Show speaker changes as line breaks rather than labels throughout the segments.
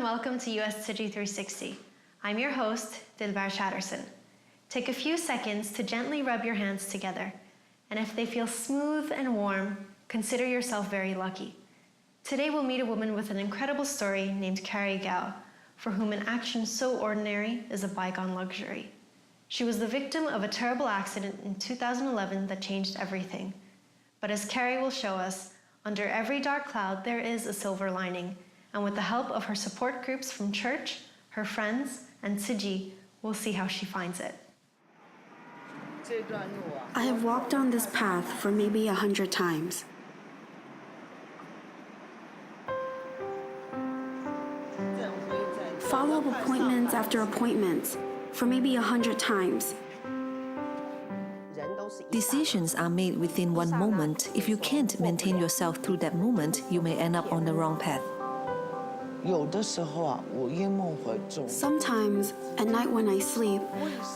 and welcome to USTC360. I'm your host, Dilbar Chatterson. Take a few seconds to gently rub your hands together, and if they feel smooth and warm, consider yourself very lucky. Today we'll meet a woman with an incredible story named Kary Kao, for whom an action so ordinary is a bygone luxury. She was the victim of a terrible accident in 2011 that changed everything. But as Kary will show us, under every dark cloud there is a silver lining, and with the help of her support groups from church, her friends, and Tzu Chi, we'll see how she finds it.
I have walked down this path for maybe 100 times. Follow-up appointments after appointments for maybe 100 times.
Decisions are made within one moment. If you can't maintain yourself through that moment, you may end up on the wrong path.
Sometimes, at night when I sleep,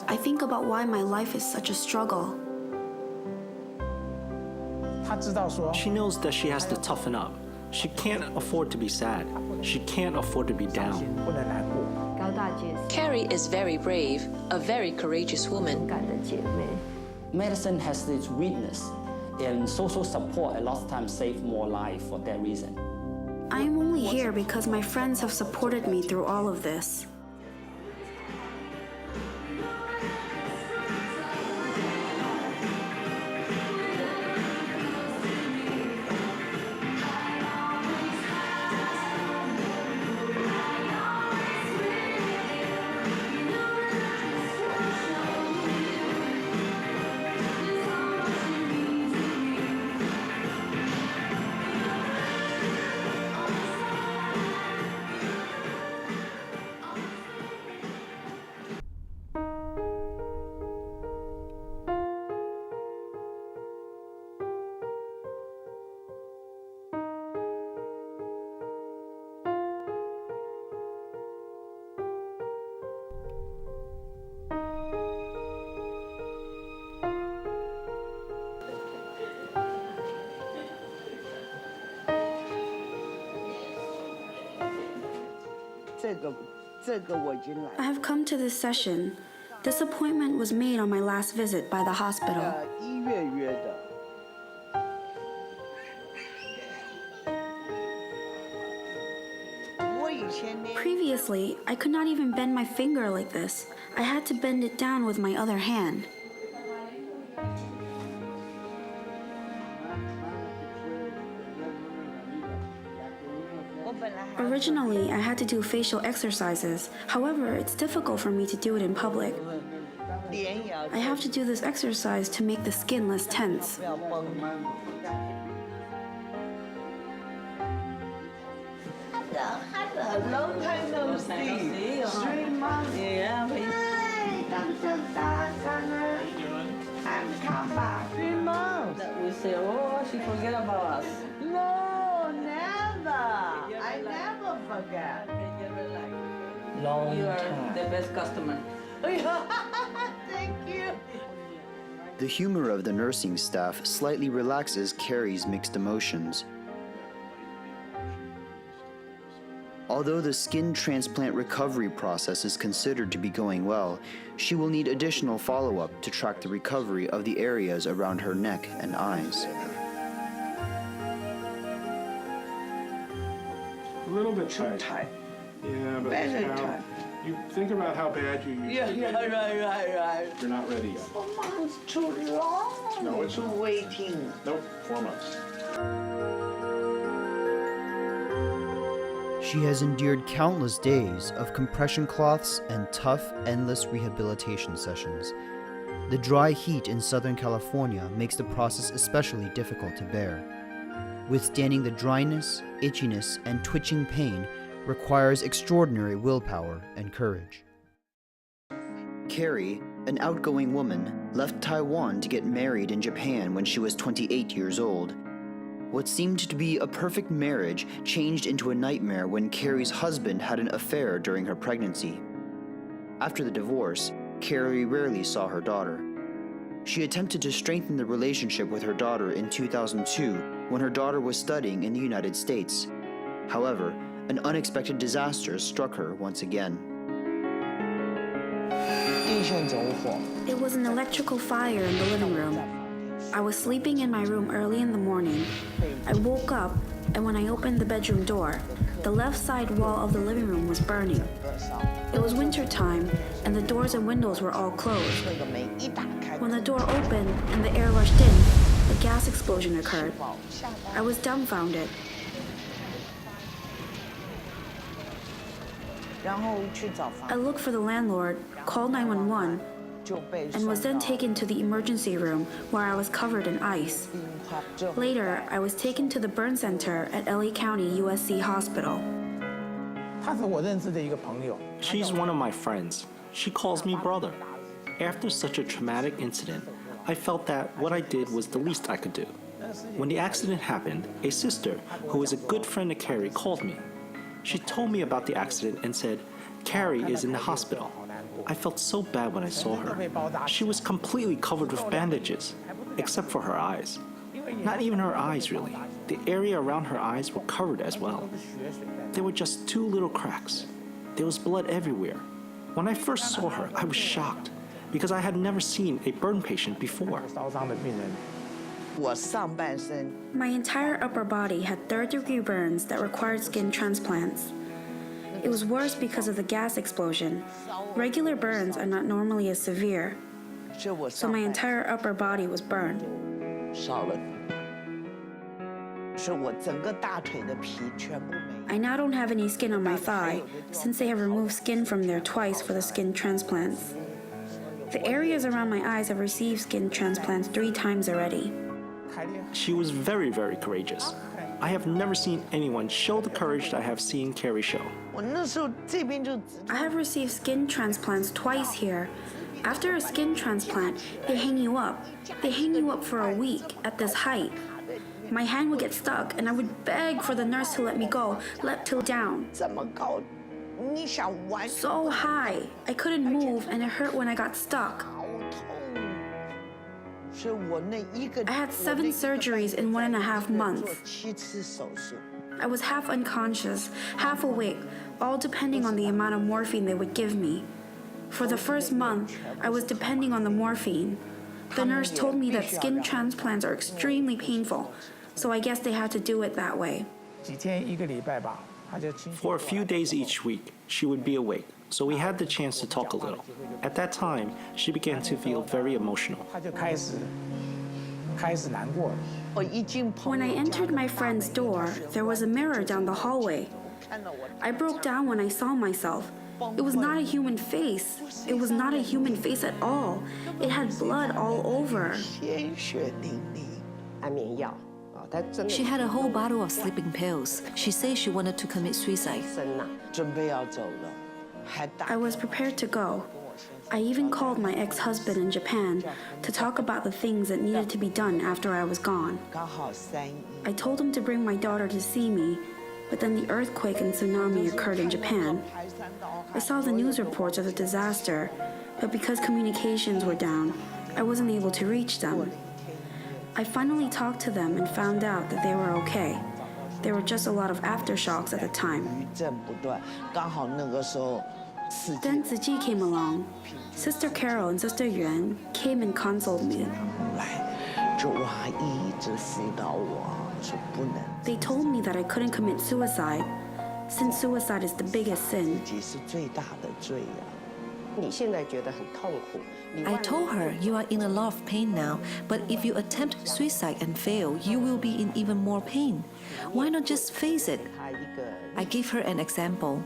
I think about why my life is such a struggle.
She knows that she has to toughen up. She can't afford to be sad. She can't afford to be down.
Kary is very brave, a very courageous woman.
Medicine has its weakness, and social support a lot of times save more life for that reason.
I am only here because my friends have supported me through all of this. I have come to this session. This appointment was made on my last visit by the hospital. Previously, I could not even bend my finger like this. I had to bend it down with my other hand. Originally, I had to do facial exercises. However, it's difficult for me to do it in public. I have to do this exercise to make the skin less tense.
Hello, long time no see. 3 months. Yeah. I'm come back. 3 months. We say, oh, she forget about us. No, never. I never forget.
Long
You are
time.
the best customer. Thank you.
The humor of the nursing staff slightly relaxes Kary's mixed emotions. Although the skin transplant recovery process is considered to be going well, she will need additional follow-up to track the recovery of the areas around her neck and eyes.
A little bit tight. Yeah, but
Very tight.
You think about how bad you used to be.
Right.
You're not ready yet.
4 months too long.
No, it's not.
Waiting.
Nope, 4 months.
She has endured countless days of compression cloths and tough, endless rehabilitation sessions. The dry heat in Southern California makes the process especially difficult to bear. Withstanding the dryness, itchiness, and twitching pain requires extraordinary willpower and courage. Kary, an outgoing woman, left Taiwan to get married in Japan when she was 28 years old. What seemed to be a perfect marriage changed into a nightmare when Kary's husband had an affair during her pregnancy. After the divorce, Kary rarely saw her daughter. She attempted to strengthen the relationship with her daughter in 2002 when her daughter was studying in the United States. However, an unexpected disaster struck her once again.
It was an electrical fire in the living room. I was sleeping in my room early in the morning. I woke up, and when I opened the bedroom door, the left side wall of the living room was burning. It was winter time, and the doors and windows were all closed. When the door opened and the air rushed in, a gas explosion occurred. I was dumbfounded. I looked for the landlord, called 911, and was then taken to the emergency room where I was covered in ice. Later, I was taken to the burn center at LA County USC Hospital.
She's one of my friends. She calls me brother. After such a traumatic incident, I felt that what I did was the least I could do. When the accident happened, a sister, who is a good friend of Kary, called me. She told me about the accident and said, Kary is in the hospital. I felt so bad when I saw her. She was completely covered with bandages, except for her eyes. Not even her eyes, really. The area around her eyes were covered as well. There were just 2 little cracks. There was blood everywhere. When I first saw her, I was shocked, because I had never seen a burn patient before.
My entire upper body had third-degree burns that required skin transplants. It was worse because of the gas explosion. Regular burns are not normally as severe, so my entire upper body was burned. I now don't have any skin on my thigh, since they have removed skin from there twice for the skin transplants. The areas around my eyes have received skin transplants 3 times already.
She was very, very courageous. I have never seen anyone show the courage that I have seen Kary show.
I have received skin transplants twice here. After a skin transplant, they hang you up. They hang you up for a week at this height. My hand would get stuck, and I would beg for the nurse to let me go, let till down. So high, I couldn't move, and it hurt when I got stuck. I had 7 surgeries in 1.5 months. I was half unconscious, half awake, all depending on the amount of morphine they would give me. For the first month, I was depending on the morphine. The nurse told me that skin transplants are extremely painful, so I guess they had to do it that way.
For a few days each week, she would be awake, so we had the chance to talk a little. At that time, she began to feel very emotional.
When I entered my friend's door, there was a mirror down the hallway. I broke down when I saw myself. It was not a human face. It was not a human face at all. It had blood all over.
She had a whole bottle of sleeping pills. She said she wanted to commit suicide.
I was prepared to go. I even called my ex-husband in Japan to talk about the things that needed to be done after I was gone. I told him to bring my daughter to see me, but then the earthquake and tsunami occurred in Japan. I saw the news reports of the disaster, but because communications were down, I wasn't able to reach them. I finally talked to them and found out that they were okay. There were just a lot of aftershocks at the time. Then Tzu Chi came along. Sister Carol and Sister Yuan came and consoled me. They told me that I couldn't commit suicide, since suicide is the biggest sin.
I told her, you are in a lot of pain now, but if you attempt suicide and fail, you will be in even more pain. Why not just face it? I gave her an example.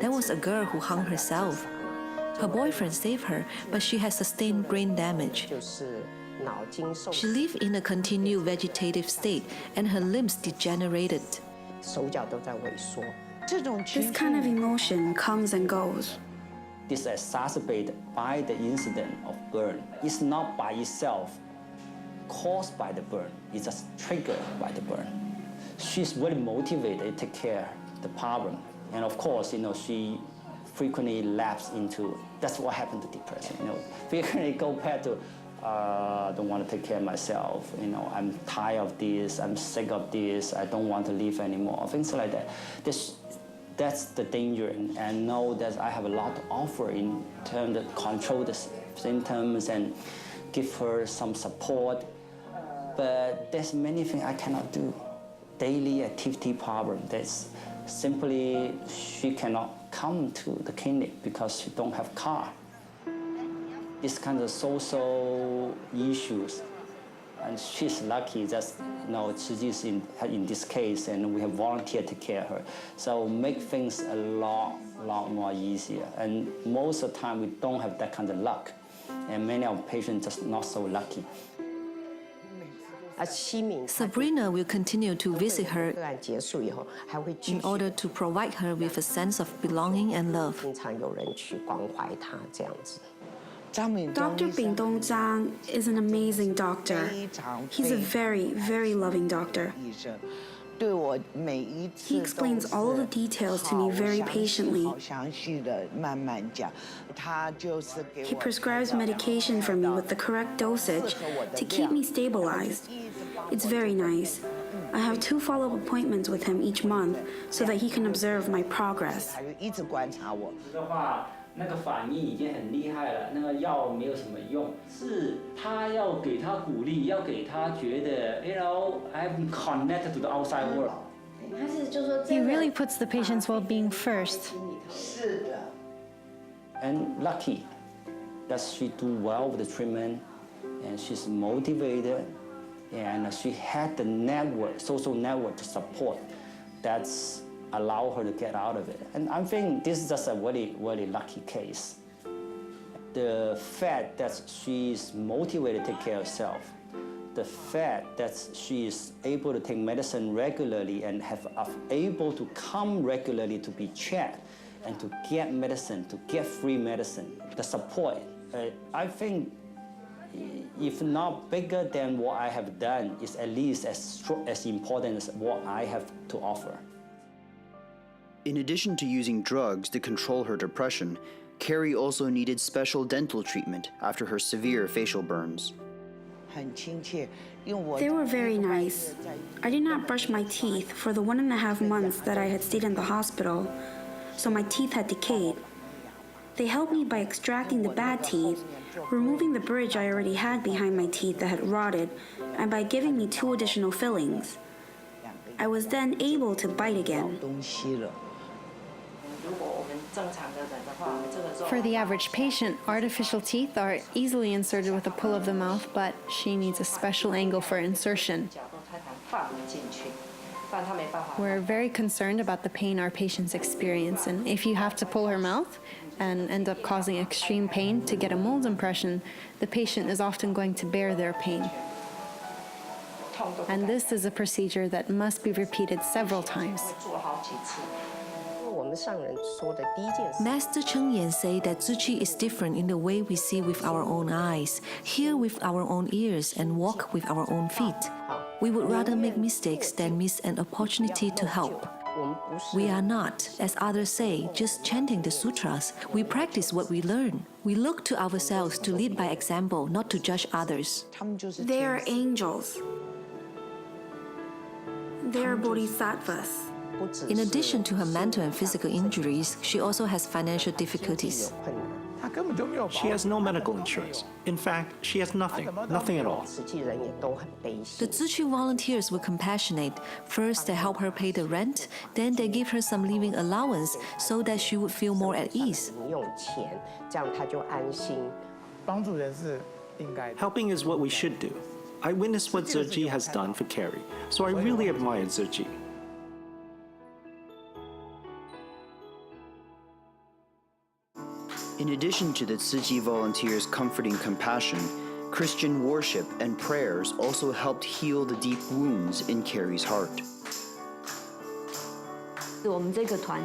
There was a girl who hung herself. Her boyfriend saved her, but she had sustained brain damage. She lived in a continued vegetative state, and her limbs degenerated.
This kind of emotion comes and goes.
This exacerbated by the incident of burn. It's not by itself caused by the burn. It's just triggered by the burn. She's very motivated to take care of the problem. And of course, she frequently lapses into, that's what happened to depression. Frequently go back to don't want to take care of myself. You know, I'm tired of this. I'm sick of this. I don't want to live anymore. Things like that. That's the danger, and know that I have a lot to offer in terms of control the symptoms and give her some support. But there's many things I cannot do. Daily activity problem. That's simply she cannot come to the clinic because she don't have car. This kind of social issues, and she's lucky that Tzu Chi is in this case, and we have volunteer to take care of her. So make things a lot more easier. And most of the time we don't have that kind of luck, and many of patients just not so lucky.
Sabrina will continue to visit her in order to provide her with a sense of belonging and love.
Dr. Bing Dong Zhang is an amazing doctor. He's a very, very loving doctor. He explains all of the details to me very patiently. He prescribes medication for me with the correct dosage to keep me stabilized. It's very nice. I have 2 follow-up appointments with him each month so that he can observe my progress.
那个反应已经很厉害了，那个药没有什么用，是他要给他鼓励，要给他觉得 I'm connected to the outside world.
He really puts the patient's well-being first.
And lucky that she do well with the treatment, and she's motivated, and she had the network, social network to support. That's allow her to get out of it. And I think this is just a very, very lucky case. The fact that she is motivated to take care of herself, the fact that she is able to take medicine regularly and able to come regularly to be checked and to get medicine, to get free medicine, the support, I think if not bigger than what I have done, is at least as important as what I have to offer.
In addition to using drugs to control her depression, Kary also needed special dental treatment after her severe facial burns.
They were very nice. I did not brush my teeth for the 1.5 months that I had stayed in the hospital, so my teeth had decayed. They helped me by extracting the bad teeth, removing the bridge I already had behind my teeth that had rotted, and by giving me 2 additional fillings. I was then able to bite again.
For the average patient, artificial teeth are easily inserted with a pull of the mouth, but she needs a special angle for insertion. We're very concerned about the pain our patients experience, and if you have to pull her mouth and end up causing extreme pain to get a mold impression, the patient is often going to bear their pain. And this is a procedure that must be repeated several times.
Master Cheng Yan say that Tzu Chi is different in the way we see with our own eyes, hear with our own ears, and walk with our own feet. We would rather make mistakes than miss an opportunity to help. We are not, as others say, just chanting the sutras. We practice what we learn. We look to ourselves to lead by example, not to judge others.
They are angels. They are bodhisattvas.
In addition to her mental and physical injuries, she also has financial difficulties.
She has no medical insurance. In fact, she has nothing at all.
The Tzu Chi volunteers were compassionate. First, they help her pay the rent, then they give her some living allowance so that she would feel more at ease.
Helping is what we should do. I witnessed what Tzu Chi has done for Kary, so I really admire Tzu Chi.
In addition to the Tzu Chi volunteers' comforting compassion, Christian worship and prayers also helped heal the deep wounds in Kary's heart.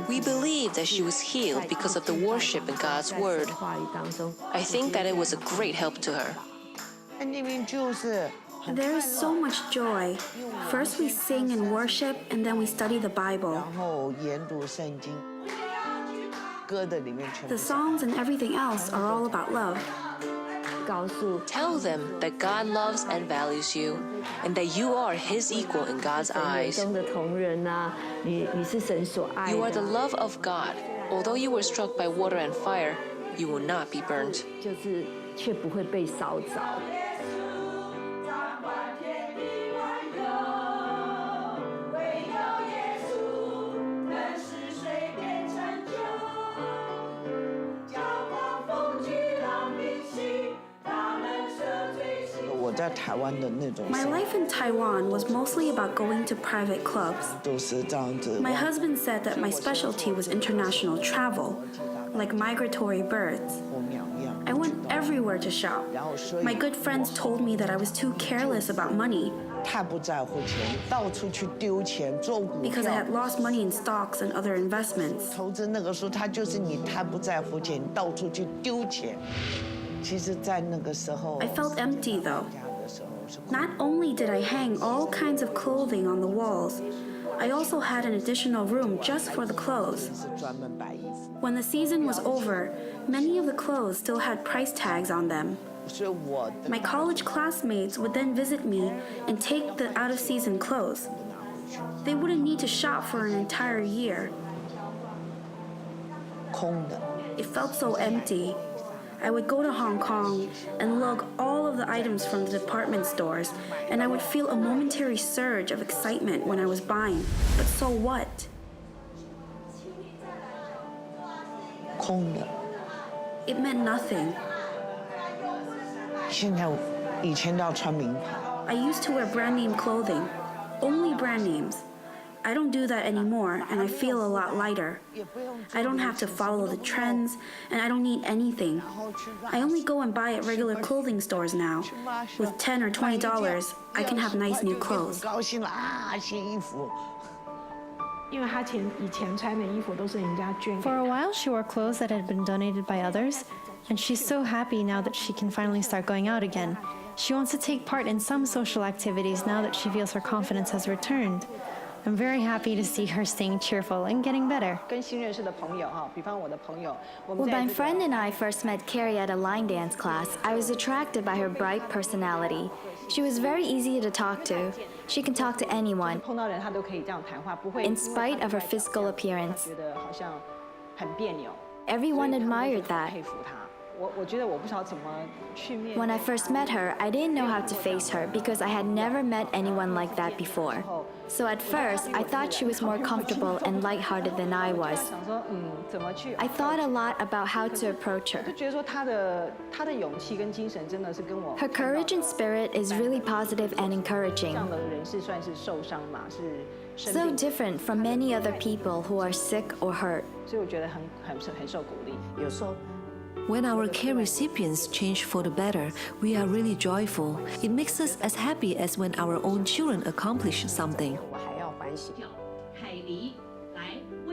We believe that she was healed because of the worship in God's Word. I think that it was a great help to her.
There is so much joy. First we sing and worship, and then we study the Bible. The songs and everything else are all about love.
Tell them that God loves and values you, and that you are His equal in God's eyes. You are the love of God. Although you were struck by water and fire, you will not be burned.
My life in Taiwan was mostly about going to private clubs. My husband said that my specialty was international travel, like migratory birds. I went everywhere to shop. My good friends told me that I was too careless about money because I had lost money in stocks and other investments. I felt empty though. Not only did I hang all kinds of clothing on the walls, I also had an additional room just for the clothes. When the season was over, many of the clothes still had price tags on them. My college classmates would then visit me and take the out-of-season clothes. They wouldn't need to shop for an entire year. It felt so empty. I would go to Hong Kong and lug all of the items from the department stores, and I would feel a momentary surge of excitement when I was buying. But so what? It meant nothing. I used to wear brand name clothing, only brand names. I don't do that anymore, and I feel a lot lighter. I don't have to follow the trends, and I don't need anything. I only go and buy at regular clothing stores now. With $10 or $20, I can have nice new clothes.
For a while, she wore clothes that had been donated by others, and she's so happy now that she can finally start going out again. She wants to take part in some social activities now that she feels her confidence has returned. I'm very happy to see her staying cheerful and getting better.
When my friend and I first met Kary at a line dance class, I was attracted by her bright personality. She was very easy to talk to. She can talk to anyone, in spite of her physical appearance. Everyone admired that. When I first met her, I didn't know how to face her because I had never met anyone like that before. So at first, I thought she was more comfortable and lighthearted than I was. I thought a lot about how to approach her. Her courage and spirit is really positive and encouraging. So different from many other people who are sick or hurt.
When our care recipients change for the better, we are really joyful. It makes us as happy as when our own children accomplish something.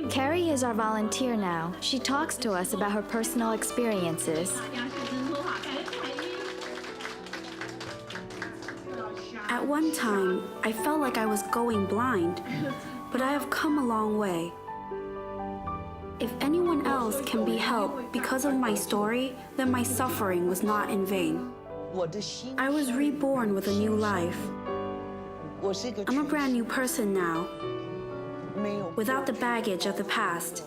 Kary is our volunteer now. She talks to us about her personal experiences.
At one time, I felt like I was going blind, but I have come a long way. If anyone else can be helped because of my story, then my suffering was not in vain. I was reborn with a new life. I'm a brand new person now, without the baggage of the past.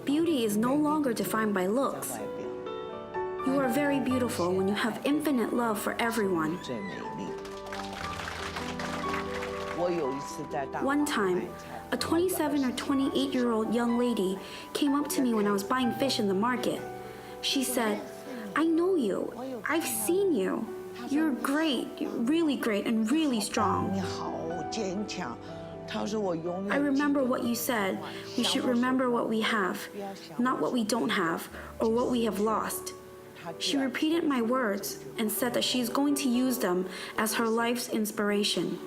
Beauty is no longer defined by looks. You are very beautiful when you have infinite love for everyone. One time, a 27 or 28-year-old young lady came up to me when I was buying fish in the market. She said, "I know you. I've seen you. You're great, really great, and really strong." I remember what you said. We should remember what we have, not what we don't have or what we have lost. She repeated my words and said that she's going to use them as her life's inspiration.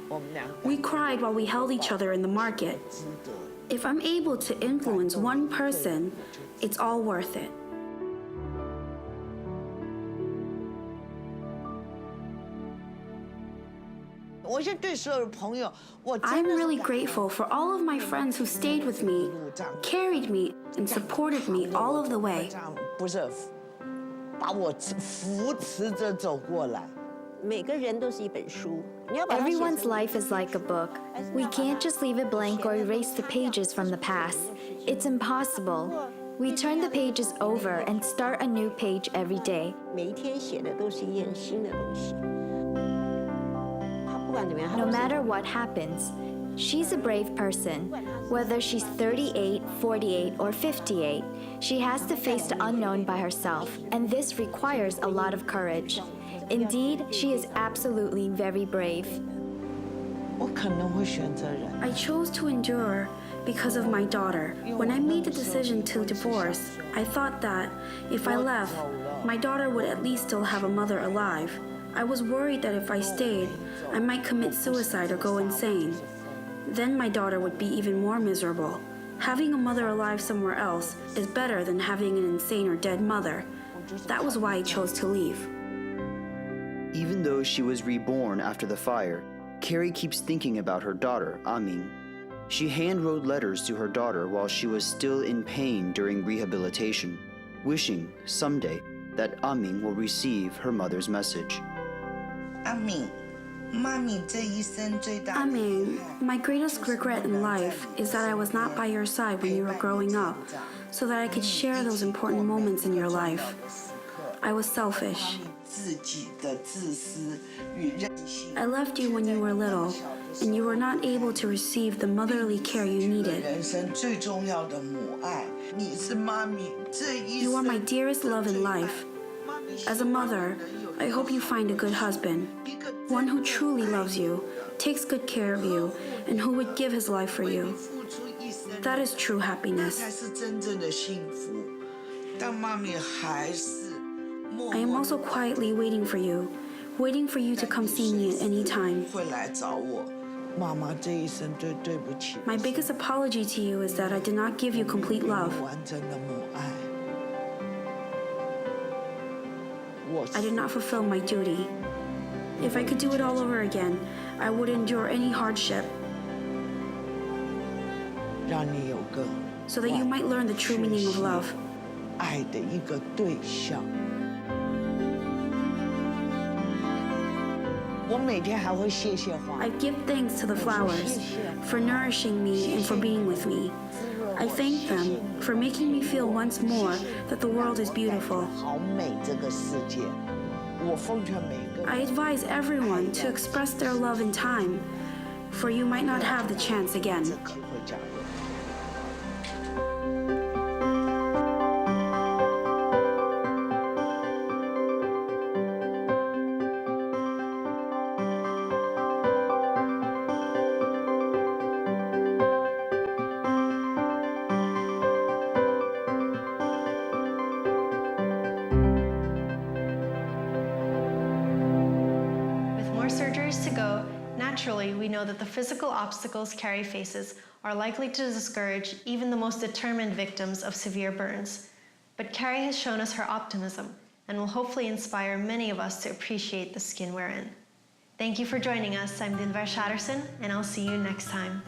We cried while we held each other in the market. If I'm able to influence one person, it's all worth it. I'm really grateful for all of my friends who stayed with me, carried me, and supported me all of the way.
把我扶持着走过来。
每个人都是一本书，你要把它写
Everyone's
成
life is like a book. We can't just leave it blank or erase the pages from the past. It's impossible. We turn the pages over and start a new page every day.
每一天写的都是一件新的东西。不管怎么样，
No matter what happens, she's a brave person. Whether she's 38, 48, or 58, she has to face the unknown by herself, and this requires a lot of courage. Indeed, she is absolutely very brave.
我可能会选择忍。
I chose to endure because of my daughter. When I made the decision to divorce, I thought that if I left, my daughter would at least still have a mother alive. I was worried that if I stayed, I might commit suicide or go insane. Then my daughter would be even more miserable. Having a mother alive somewhere else is better than having an insane or dead mother. That was why I chose to leave.
Even though she was reborn after the fire, Kary keeps thinking about her daughter, Aming. She hand-wrote letters to her daughter while she was still in pain during rehabilitation, wishing someday that Aming will receive her mother's message.
阿敏，妈咪这一生最大的
Aming, my greatest regret in life is that I was not by your side when you were growing up, so that I could share those important moments in your life. I was selfish.
自己的自私与任性。
I left you when you were little, and you were not able to receive the motherly care you needed.
人生最重要的母爱，你是妈咪这一
You are
生。
my dearest love in life. As a mother, I hope you find a good husband, one who truly loves you, takes good care of you, and who would give his life for you.
付出一生，
That is true
那
happiness.
才是真正的幸福。但妈咪还是默
I am
默
also quietly waiting for you to come see me at any time.
会来找我。妈妈这一生最对不起
My biggest apology to you is that I did not give you complete love.
完整的母爱。我
I did not fulfill my duty. If I could do it all over again, I would endure any hardship
让你有个
so that you might learn the true meaning of love.
爱的一个对象。我每天还会谢谢花。
I give thanks to the flowers for nourishing me and for being with me. I thank them for making me feel once more that the world is beautiful.
好美这个世界，我奉劝每个
I advise everyone to express their love in time, for you might not have the chance again.
机会加入。
With more surgeries to go, naturally, we know that the physical obstacles Kary faces are likely to discourage even the most determined victims of severe burns. But Kary has shown us her optimism and will hopefully inspire many of us to appreciate the skin we're in. Thank you for joining us. I'm Dilbar Shatterson, and I'll see you next time.